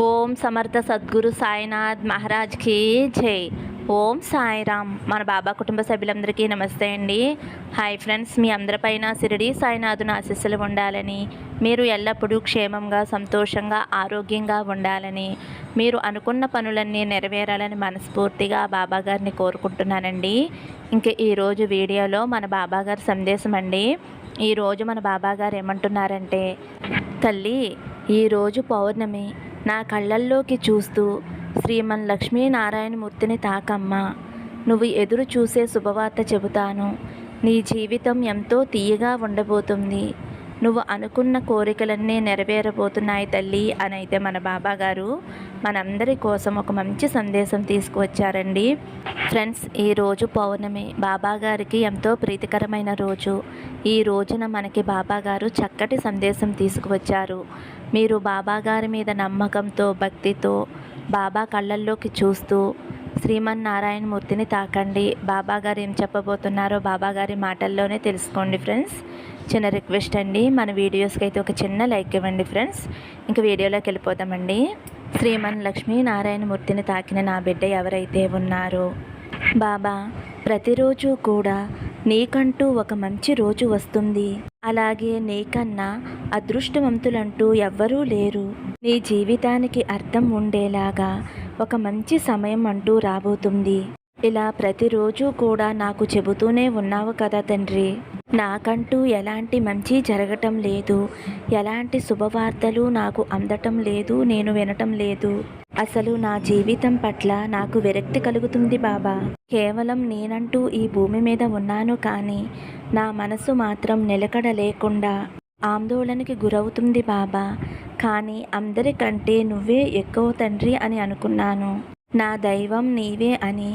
ఓం సమర్థ సద్గురు సాయినాథ్ మహారాజ్కి జై. ఓం సాయిరామ్. మన బాబా కుటుంబ సభ్యులందరికీ నమస్తే అండి. హాయ్ ఫ్రెండ్స్, మీ అందరిపైన షిరిడి సాయినాథుని ఆశీస్సులు ఉండాలని, మీరు ఎల్లప్పుడూ క్షేమంగా, సంతోషంగా, ఆరోగ్యంగా ఉండాలని, మీరు అనుకున్న పనులన్నీ నెరవేరాలని మనస్ఫూర్తిగా బాబాగారిని కోరుకుంటున్నానండి. ఇంక ఈరోజు వీడియోలో మన బాబాగారి సందేశం అండి. ఈరోజు మన బాబాగారు ఏమంటున్నారంటే, తల్లి, ఈరోజు పౌర్ణమి, నా కళ్ళల్లోకి చూస్తూ శ్రీమన్ లక్ష్మీనారాయణమూర్తిని తాకమ్మా. నువ్వు ఎదురు చూసే శుభవార్త చెబుతాను. నీ జీవితం ఎంతో తీయగా ఉండబోతుంది. నువ్వు అనుకున్న కోరికలన్నీ నెరవేరబోతున్నాయి తల్లి అని అయితే మన బాబాగారు మనందరి కోసం ఒక మంచి సందేశం తీసుకువచ్చారండి. ఫ్రెండ్స్, ఈరోజు పౌర్ణమి బాబాగారికి ఎంతో ప్రీతికరమైన రోజు. ఈ రోజున మనకి బాబాగారు చక్కటి సందేశం తీసుకువచ్చారు. మీరు బాబాగారి మీద నమ్మకంతో, భక్తితో బాబా కళ్ళల్లోకి చూస్తూ శ్రీమన్నారాయణమూర్తిని తాకండి. బాబాగారు ఏం చెప్పబోతున్నారో బాబాగారి మాటల్లోనే తెలుసుకోండి ఫ్రెండ్స్. చిన్న రిక్వెస్ట్ అండి, మన వీడియోస్కి అయితే ఒక చిన్న లైక్ ఇవ్వండి ఫ్రెండ్స్. ఇంక వీడియోలోకి వెళ్ళిపోతామండి. శ్రీమన్ లక్ష్మీనారాయణమూర్తిని తాకిన నా బిడ్డ ఎవరైతే ఉన్నారో, బాబా ప్రతిరోజు కూడా నీకంటూ ఒక మంచి రోజు వస్తుంది. అలాగే నీకన్నా అదృష్టవంతులంటూ ఎవ్వరూ లేరు. నీ జీవితానికి అర్థం ఉండేలాగా ఒక మంచి సమయం అంటూ రాబోతుంది. ఇలా ప్రతిరోజు కూడా నాకు చెబుతూనే ఉన్నావు కదా తండ్రి. నాకంటూ ఎలాంటి మంచి జరగటం లేదు, ఎలాంటి శుభవార్తలు నాకు అందటం లేదు, నేను వినటం లేదు. అసలు నా జీవితం పట్ల నాకు విరక్తి కలుగుతుంది బాబా. కేవలం నేనంటూ ఈ భూమి మీద ఉన్నాను, కానీ నా మనసు మాత్రం నిలకడ లేకుండా ఆందోళనకి గురవుతుంది బాబా. కానీ అందరికంటే నువ్వే ఎక్కువ తండ్రి అని అనుకున్నాను. నా దైవం నీవే అని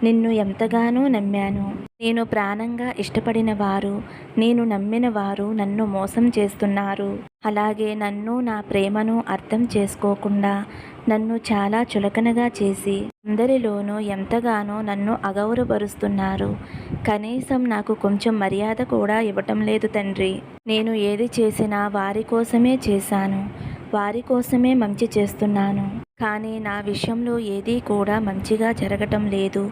నిన్ను ఎంతగానో నమ్మాను. నేను ప్రాణంగా ఇష్టపడిన వారు, నేను నమ్మిన వారు నన్ను మోసం చేస్తున్నారు. అలాగే నన్ను, నా ప్రేమను అర్థం చేసుకోకుండా నన్ను చాలా చులకనగా చేసి అందరిలోనూ ఎంతగానో నన్ను అగౌరవపరుస్తున్నారు. కనీసం నాకు కొంచెం మర్యాద కూడా ఇవ్వటం లేదు తండ్రి. నేను ఏది చేసినా వారి కోసమే చేశాను, వారి కోసమే మంచి చేస్తున్నాను. కానీ నా విషయంలో ఏదీ కూడా మంచిగా జరగటం లేదు.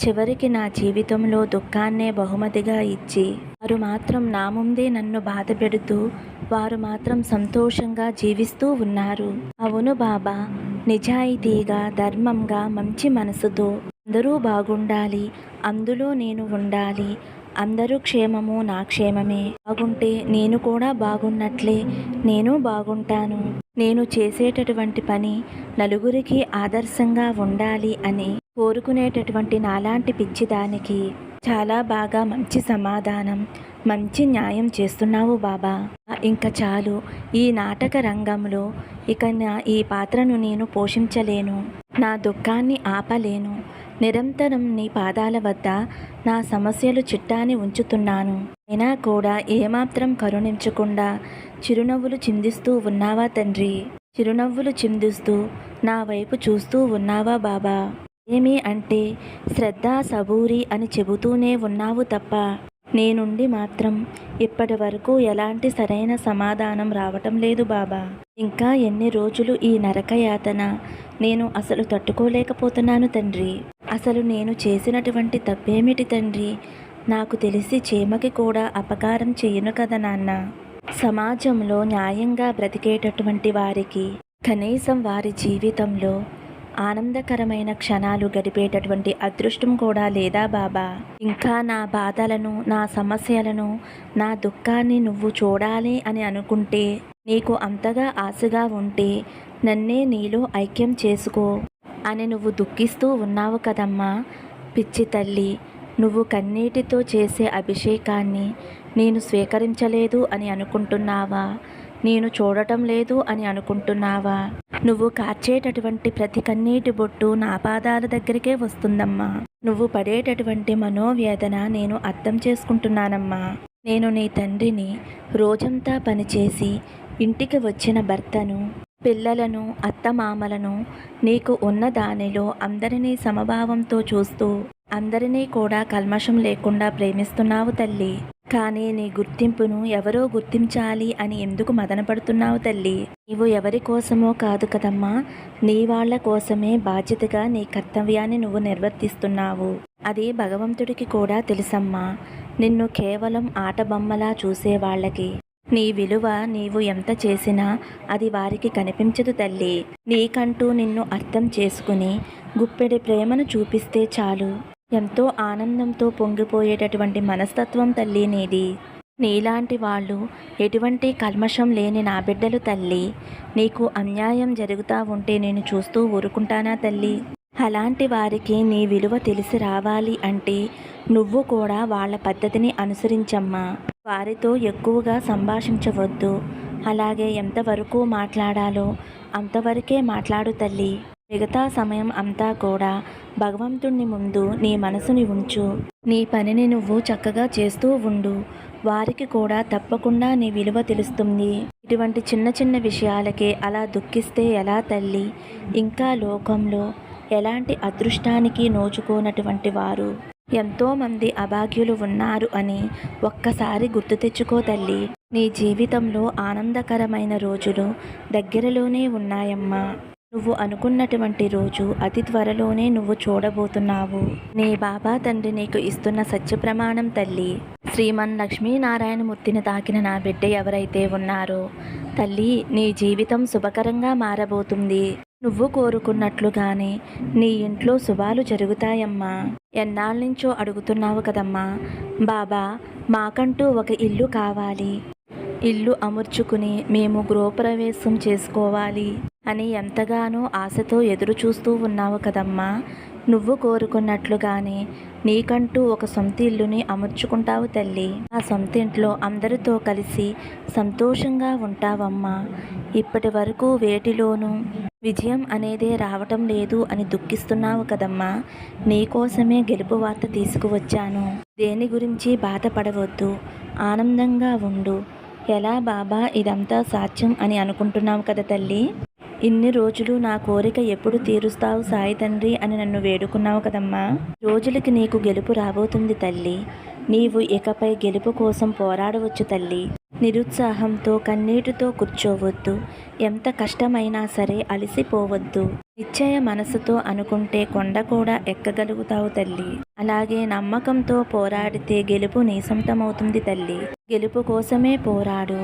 చివరికి నా జీవితంలో దుఃఖాన్నే బహుమతిగా ఇచ్చి వారు మాత్రం నా ముందే నన్ను బాధ పెడుతూ, వారు మాత్రం సంతోషంగా జీవిస్తూ ఉన్నారు. అవును బాబా, నిజాయితీగా, ధర్మంగా, మంచి మనసుతో అందరూ బాగుండాలి, అందులో నేను ఉండాలి. అందరూ క్షేమము నా క్షేమమే. బాగుంటే నేను కూడా బాగున్నట్లే, నేను బాగుంటాను. నేను చేసేటటువంటి పని నలుగురికి ఆదర్శంగా ఉండాలి అని కోరుకునేటటువంటి నాలాంటి పిచ్చిదానికి చాలా బాగా మంచి సమాధానం, మంచి న్యాయం చేస్తున్నావు బాబా. ఇంకా చాలు, ఈ నాటక రంగంలో ఇక ఈ పాత్రను నేను పోషించలేను. నా దుఃఖాన్ని ఆపలేను. నిరంతరం నీ పాదాల వద్ద నా సమస్యలు చిట్టాని ఉంచుతున్నాను. అయినా కూడా ఏమాత్రం కరుణించకుండా చిరునవ్వులు చిందిస్తూ ఉన్నావా తండ్రి. చిరునవ్వులు చిందిస్తూ నా వైపు చూస్తూ ఉన్నావా బాబా. ఏమి అంటే శ్రద్ధ, సబూరి అని చెబుతూనే ఉన్నావు తప్ప నేనుండి మాత్రం ఇప్పటి వరకు ఎలాంటి సరైన సమాధానం రావటం లేదు బాబా. ఇంకా ఎన్ని రోజులు ఈ నరకయాతన నేను అసలు తట్టుకోలేకపోతున్నాను తండ్రి. అసలు నేను చేసినటువంటి తప్పేమిటి తండ్రి. నాకు తెలిసి చీమకి కూడా అపకారం చేయను కదా నాన్న. సమాజంలో న్యాయంగా బ్రతికేటటువంటి వారికి కనీసం వారి జీవితంలో ఆనందకరమైన క్షణాలు గడిపేటటువంటి అదృష్టం కూడా లేదా బాబా. ఇంకా నా బాధలను, నా సమస్యలను, నా దుఃఖాన్ని నువ్వు చూడాలి అని అనుకుంటే, నీకు అంతగా ఆశగా ఉంటే నన్నే నీలో ఐక్యం చేసుకో అని నువ్వు దుఃఖిస్తూ ఉన్నావు కదమ్మా. పిచ్చి తల్లి, నువ్వు కన్నీటితో చేసే అభిషేకాన్ని నేను స్వీకరించలేదు అని అనుకుంటున్నావా? నేను చూడటం లేదు అని అనుకుంటున్నావా? నువ్వు కార్చేటటువంటి ప్రతి కన్నీటి బొట్టు నా పాదాల దగ్గరికే వస్తుందమ్మా. నువ్వు పడేటటువంటి మనోవేదన నేను అర్థం చేసుకుంటున్నానమ్మా. నేను నీ తండ్రిని, రోజంతా పనిచేసి ఇంటికి వచ్చిన భర్తను, పిల్లలను, అత్తమామలను నీకు ఉన్న దానిలో అందరినీ సమభావంతో చూస్తూ అందరినీ కూడా కల్మషం లేకుండా ప్రేమిస్తున్నావు తల్లి. కానీ నీ గుర్తింపును ఎవరో గుర్తించాలి అని ఎందుకు మదనపడుతున్నావు తల్లి? నీవు ఎవరి కోసమో కాదు కదమ్మా, నీ వాళ్ళ కోసమే బాధ్యతగా నీ కర్తవ్యాన్ని నువ్వు నిర్వర్తిస్తున్నావు. అది భగవంతుడికి కూడా తెలుసమ్మా. నిన్ను కేవలం ఆటబొమ్మలా చూసేవాళ్ళకి నీ విలువ నీవు ఎంత చేసినా అది వారికి కనిపించదు తల్లి. నీకంటూ నిన్ను అర్థం చేసుకుని గుప్పెడి ప్రేమను చూపిస్తే చాలు. ఎంతో ఆనందంతో పొంగిపోయేటటువంటి మనస్తత్వం తల్లి నీది. నీలాంటి వాళ్ళు ఎటువంటి కల్మషం లేని నా బిడ్డలు తల్లి. నీకు అన్యాయం జరుగుతూ ఉంటే నేను చూస్తూ ఊరుకుంటానా తల్లి? అలాంటి వారికి నీ విలువ తెలిసి రావాలి అంటే నువ్వు కూడా వాళ్ళ పద్ధతిని అనుసరించమ్మా. వారితో ఎక్కువగా సంభాషించవద్దు. అలాగే ఎంతవరకు మాట్లాడాలో అంతవరకే మాట్లాడు తల్లి. మిగతా సమయం అంతా కూడా భగవంతుణ్ణి ముందు నీ మనసుని ఉంచు. నీ పనిని నువ్వు చక్కగా చేస్తూ ఉండు. వారికి కూడా తప్పకుండా నీ విలువ తెలుస్తుంది. ఇటువంటి చిన్న చిన్న విషయాలకే అలా దుఃఖిస్తే ఎలా తల్లి? ఇంకా లోకంలో ఎలాంటి అదృష్టానికి నోచుకోనటువంటి వారు ఎంతోమంది అభాగ్యులు ఉన్నారు అని ఒక్కసారి గుర్తు తెచ్చుకో తల్లి. నీ జీవితంలో ఆనందకరమైన రోజులు దగ్గరలోనే ఉన్నాయమ్మా. నువ్వు అనుకున్నటువంటి రోజు అతి త్వరలోనే నువ్వు చూడబోతున్నావు. నీ బాబా తండ్రి నీకు ఇస్తున్న సత్యప్రమాణం తల్లి. శ్రీమన్ లక్ష్మీనారాయణమూర్తిని తాకిన నా బిడ్డ ఎవరైతే ఉన్నారో తల్లి, నీ జీవితం శుభకరంగా మారబోతుంది. నువ్వు కోరుకున్నట్లుగానే నీ ఇంట్లో శుభాలు జరుగుతాయమ్మా. ఎన్నాళ్ళ నుంచో అడుగుతున్నావు కదమ్మా, బాబా మాకంటూ ఒక ఇల్లు కావాలి, ఇల్లు అమర్చుకుని మేము గృహప్రవేశం చేసుకోవాలి అని ఎంతగానో ఆశతో ఎదురు చూస్తూ ఉన్నావు కదమ్మా. నువ్వు కోరుకున్నట్లుగానే నీకంటూ ఒక సొంత ఇల్లుని అమర్చుకుంటావు తల్లి. ఆ సొంత ఇంట్లో అందరితో కలిసి సంతోషంగా ఉంటావమ్మా. ఇప్పటి వరకు వేటిలోనూ విజయం అనేదే రావటం లేదు అని దుఃఖిస్తున్నావు కదమ్మా. నీకోసమే గెలుపు వార్త తీసుకువచ్చాను. దేని గురించి బాధపడవద్దు, ఆనందంగా ఉండు. ఎలా బాబా ఇదంతా సాధ్యం అని అనుకుంటున్నావు కదా తల్లి? ఇన్ని రోజులు నా కోరిక ఎప్పుడు తీరుస్తావు సాయి తండ్రి అని నన్ను వేడుకున్నావు కదమ్మా. రోజులకి నీకు గెలుపు రాబోతుంది తల్లి. నీవు ఇకపై గెలుపు కోసం పోరాడవచ్చు తల్లి. నిరుత్సాహంతో కన్నీటితో కూర్చోవద్దు. ఎంత కష్టమైనా సరే అలసిపోవద్దు. నిశ్చయ మనసుతో అనుకుంటే కొండ కూడా ఎక్కగలుగుతావు తల్లి. అలాగే నమ్మకంతో పోరాడితే గెలుపు నీ సొంతమవుతుంది తల్లి. గెలుపు కోసమే పోరాడు.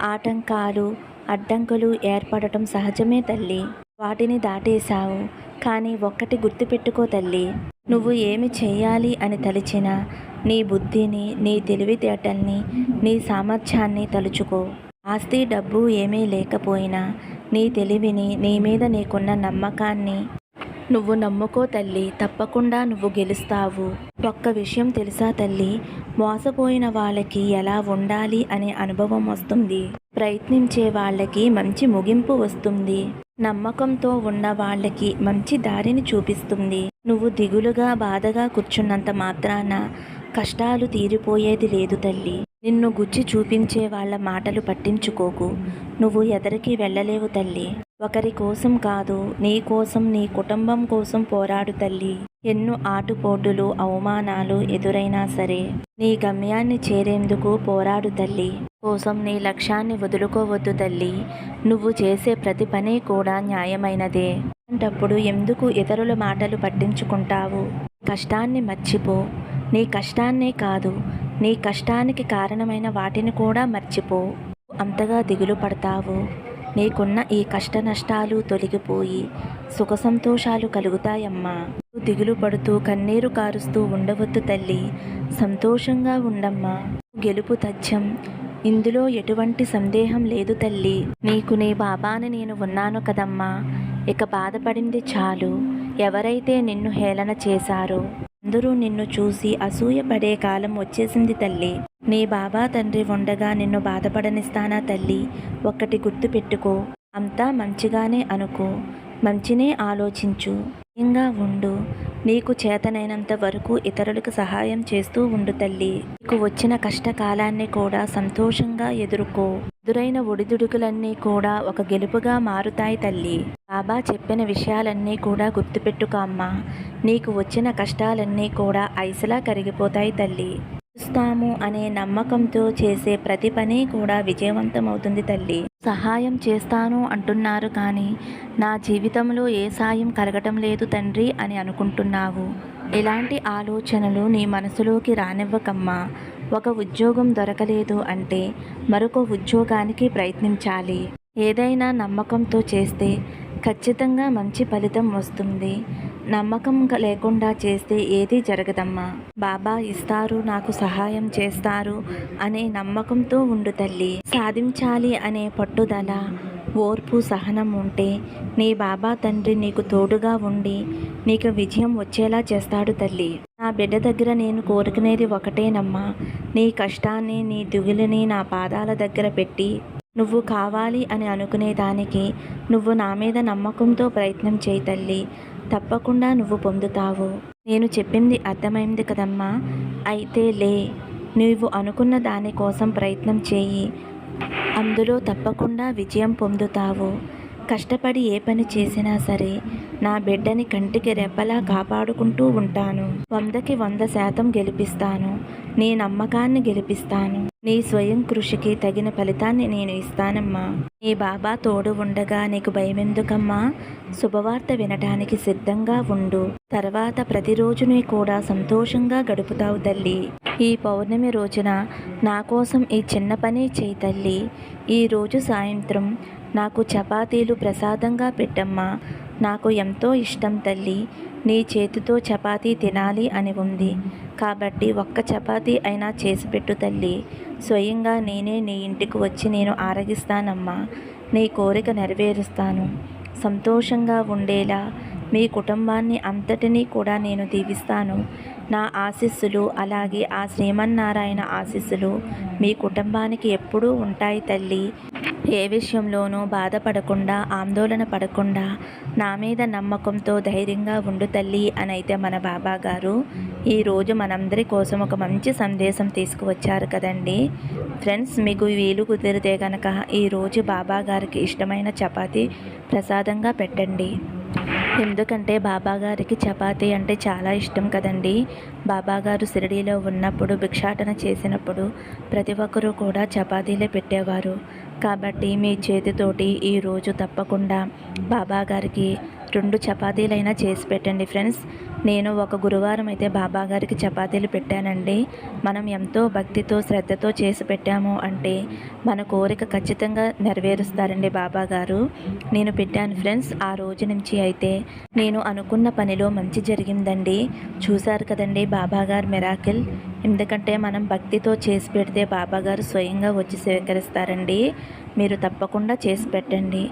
ఆటంకాలు అడ్డంకులు ఏర్పడటం సహజమే తల్లి. వాటిని దాటేశావు. కానీ ఒక్కటి గుర్తుపెట్టుకో తల్లి, నువ్వు ఏమి చేయాలి అని తలిచినా నీ బుద్ధిని, నీ తెలివితేటల్ని, నీ సామర్థ్యాన్ని తలుచుకో. ఆస్తి డబ్బు ఏమీ లేకపోయినా నీ తెలివిని, నీ మీద నీకున్న నమ్మకాన్ని నువ్వు నమ్ముకో తల్లి. తప్పకుండా నువ్వు గెలుస్తావు. ఒక్క విషయం తెలుసా తల్లి, మోసపోయిన వాళ్ళకి ఎలా ఉండాలి అనే అనుభవం వస్తుంది. ప్రయత్నించే వాళ్ళకి మంచి ముగింపు వస్తుంది. నమ్మకంతో ఉన్న వాళ్ళకి మంచి దారిని చూపిస్తుంది. నువ్వు దిగులుగా బాధగా కూర్చున్నంత మాత్రాన కష్టాలు తీరిపోయేది లేదు తల్లి. నిన్ను గుచ్చి చూపించే వాళ్ళ మాటలు పట్టించుకోకు. నువ్వు ఎదరికి వెళ్ళలేవు తల్లి. ఒకరి కోసం కాదు, నీ కోసం, నీ కుటుంబం కోసం పోరాడు తల్లి. ఎన్నో ఆటుపోటులు, అవమానాలు ఎదురైనా సరే నీ గమ్యాన్ని చేరేందుకు పోరాడు తల్లి. కోసం నీ లక్ష్యాన్ని వదులుకోవద్దు తల్లి. నువ్వు చేసే ప్రతి పని కూడా న్యాయమైనదే. అలాంటప్పుడు ఎందుకు ఇతరుల మాటలు పట్టించుకుంటావు? కష్టాన్ని మర్చిపో. నీ కష్టాన్నే కాదు, నీ కష్టానికి కారణమైన వాటిని కూడా మర్చిపో. అంతగా దిగులు పడతావు. నీకున్న ఈ కష్ట నష్టాలు తొలగిపోయి సుఖ సంతోషాలు కలుగుతాయమ్మా. దిగులు పడుతూ కన్నీరు కారుస్తూ ఉండవద్దు తల్లి. సంతోషంగా ఉండమ్మా. గెలుపు తథ్యం. ఇందులో ఎటువంటి సందేహం లేదు తల్లి. నీకు నీ బాబాని నేను ఉన్నాను కదమ్మా. ఇక బాధపడింది చాలు. ఎవరైతే నిన్ను హేళన చేశారో అందరూ నిన్ను చూసి అసూయపడే కాలం వచ్చేసింది తల్లి. నీ బాబా తండ్రి ఉండగా నిన్ను బాధపడనిస్తానా తల్లి? ఒక్కటి గుర్తుపెట్టుకో, అంతా మంచిగానే అనుకో, మంచినే ఆలోచించు, ఇంకా ఉండు. నీకు చేతనైనంత వరకు ఇతరులకు సహాయం చేస్తూ ఉండు తల్లి. నీకు వచ్చిన కష్టకాలాన్ని కూడా సంతోషంగా ఎదుర్కో. ఎదురైన ఒడిదుడుకులన్నీ కూడా ఒక గెలుపుగా మారుతాయి తల్లి. బాబా చెప్పిన విషయాలన్నీ కూడా గుర్తుపెట్టుకో అమ్మా. నీకు వచ్చిన కష్టాలన్నీ కూడా ఐసులా కరిగిపోతాయి తల్లి. ఇస్తాము అనే నమ్మకంతో చేసే ప్రతి పని కూడా విజయవంతమవుతుంది తల్లి. సహాయం చేస్తాను అంటున్నారు కానీ నా జీవితంలో ఏ సాయం కలగటం లేదు తండ్రి అని అనుకుంటున్నావు. ఇలాంటి ఆలోచనలు నీ మనసులోకి రానివ్వకమ్మా. ఒక ఉద్యోగం దొరకలేదు అంటే మరొక ఉద్యోగానికి ప్రయత్నించాలి. ఏదైనా నమ్మకంతో చేస్తే ఖచ్చితంగా మంచి ఫలితం వస్తుంది. నమ్మకం లేకుండా చేస్తే ఏదీ జరగదమ్మా. బాబా ఇస్తారు, నాకు సహాయం చేస్తారు అనే నమ్మకంతో ఉండు తల్లి. సాధించాలి అనే పట్టుదల, ఓర్పు, సహనం ఉంటే నీ బాబా తండ్రి నీకు తోడుగా ఉండి నీకు విజయం వచ్చేలా చేస్తాడు తల్లి. నా బిడ్డ దగ్గర నేను కోరుకునేది ఒకటేనమ్మా. నీ కష్టాన్ని, నీ దిగులుని నా పాదాల దగ్గర పెట్టి నువ్వు కావాలి అని అనుకునేదానికి నువ్వు నా మీద నమ్మకంతో ప్రయత్నం చేయి తల్లి. తప్పకుండా నువ్వు పొందుతావు. నేను చెప్పింది అర్థమైంది కదమ్మా. అయితే లే, నువ్వు అనుకున్న దానికోసం ప్రయత్నం చేయి. అందులో తప్పకుండా విజయం పొందుతావు. కష్టపడి ఏ పని చేసినా సరే నా బిడ్డని కంటికి రెప్పలా కాపాడుకుంటూ ఉంటాను. 100కి 100% గెలిపిస్తాను. నీ నమ్మకాన్ని గెలిపిస్తాను. నీ స్వయం కృషికి తగిన ఫలితాన్ని నేను ఇస్తానమ్మా. నీ బాబా తోడు ఉండగా నీకు భయమెందుకమ్మా? శుభవార్త వినటానికి సిద్ధంగా ఉండు. తర్వాత ప్రతిరోజుని కూడా సంతోషంగా గడుపుతావు తల్లి. ఈ పౌర్ణమి రోజున నా కోసం ఈ చిన్న పని చేయి తల్లి. ఈరోజు సాయంత్రం నాకు చపాతీలు ప్రసాదంగా పెట్టమ్మా. నాకు ఎంతో ఇష్టం తల్లి. నీ చేతితో చపాతీ తినాలి అని ఉంది కాబట్టి ఒక్క చపాతీ అయినా చేసి పెట్టు తల్లి. స్వయంగా నేనే నీ ఇంటికి వచ్చి నేను ఆరగిస్తానమ్మా. నీ కోరిక నెరవేరుస్తాను. సంతోషంగా ఉండేలా మీ కుటుంబాన్ని అంతటినీ కూడా నేను దీవిస్తాను. నా ఆశీస్సులు అలాగే ఆ శ్రీమన్నారాయణ ఆశీస్సులు మీ కుటుంబానికి ఎప్పుడూ ఉంటాయి తల్లి. ఏ విషయంలోనూ బాధపడకుండా, ఆందోళన పడకుండా నా మీద నమ్మకంతో ధైర్యంగా ఉండు తల్లి అని అయితే మన బాబా గారు ఈరోజు మనందరి కోసం ఒక మంచి సందేశం తీసుకువచ్చారు కదండి. ఫ్రెండ్స్, మీకు వీలు కుదిరితే కనుక ఈరోజు బాబా గారికి ఇష్టమైన చపాతీ ప్రసాదంగా పెట్టండి. ఎందుకంటే బాబాగారికి చపాతీ అంటే చాలా ఇష్టం కదండి. బాబాగారు షిరిడీలో ఉన్నప్పుడు భిక్షాటన చేసినప్పుడు ప్రతి ఒక్కరూ కూడా చపాతీలే పెట్టేవారు. కాబట్టి మీ చేతితోటి ఈరోజు తప్పకుండా బాబాగారికి 2 చపాతీలైనా చేసి పెట్టండి ఫ్రెండ్స్. నేను ఒక గురువారం అయితే బాబాగారికి చపాతీలు పెట్టానండి. మనం ఎంతో భక్తితో, శ్రద్ధతో చేసి పెట్టాము అంటే మన కోరిక ఖచ్చితంగా నెరవేరుస్తారండి బాబాగారు. నేను పెట్టాను ఫ్రెండ్స్. ఆ రోజు నుంచి అయితే నేను అనుకున్న పనిలో మంచి జరిగిందండి. చూశారు కదండి బాబాగారు మిరాకిల్. ఎందుకంటే మనం భక్తితో చేసి పెడితే బాబాగారు స్వయంగా వచ్చి స్వీకరిస్తారండి. మీరు తప్పకుండా చేసి పెట్టండి.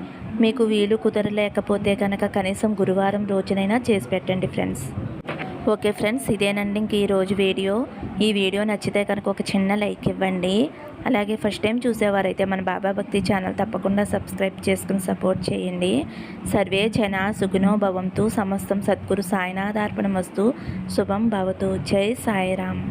మీకు వీలు కుదరలేకపోతే కనుక కనీసం గురువారం రోజునైనా చేసి పెట్టండి ఫ్రెండ్స్. ఓకే ఫ్రెండ్స్, ఇదేనండి ఇంక ఈరోజు వీడియో. ఈ వీడియో నచ్చితే కనుక ఒక చిన్న లైక్ ఇవ్వండి. అలాగే ఫస్ట్ టైం చూసేవారైతే మన బాబా భక్తి ఛానల్ తప్పకుండా సబ్స్క్రైబ్ చేసుకుని సపోర్ట్ చేయండి. సర్వే జన సుఖినో భవంతు. సమస్తం సద్గురు సాయినాథార్పణమస్తు. శుభం భవతు. జై సాయిరామ్.